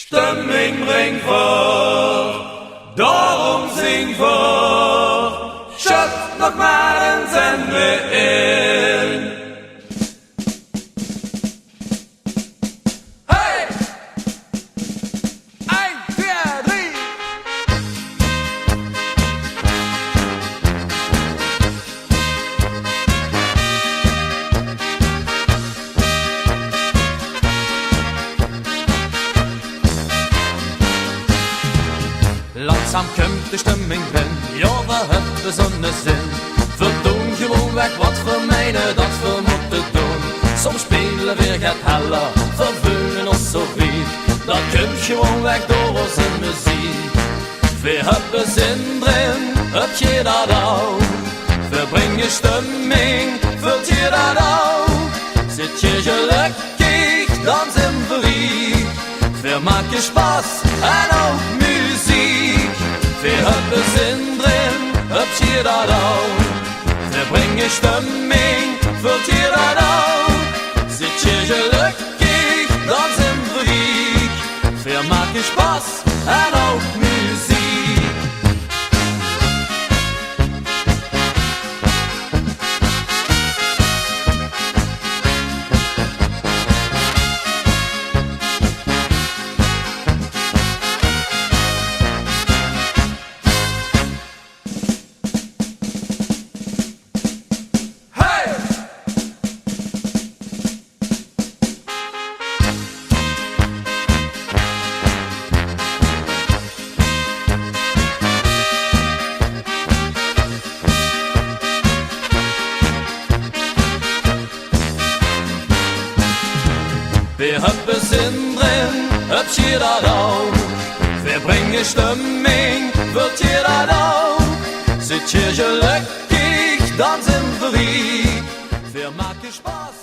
Stemming bringt vor, darum sing vor, schöpft noch mal ein Sende in. Hey! 1, 2, 3! Langsam kommt die Stimming drin, ja, we hebben bijzonder zin. We doen gewoon weg wat we meenen dat we moeten doen. Soms spelen we het heller, vervullen ons zo wie. Dat komt gewoon weg door onze muziek. We hebben zin drin, heb je dat ook? We brengen stemming, vult je dat ook? Zit je gelukkig, dan zijn we riek. We maken Spaß en ook muziek. We hebben zin drin, heb je dat ook? We brengen stemming, vult je dat ook? Zit je gelukkig, dan zijn we riek. We maken Spaß en ook muziek. Wir hebben zin drin, heb je dat ook? We brengen stemming, wilt je dat ook? Zit je gelukkig, dan zijn we riek. We maken Spaß.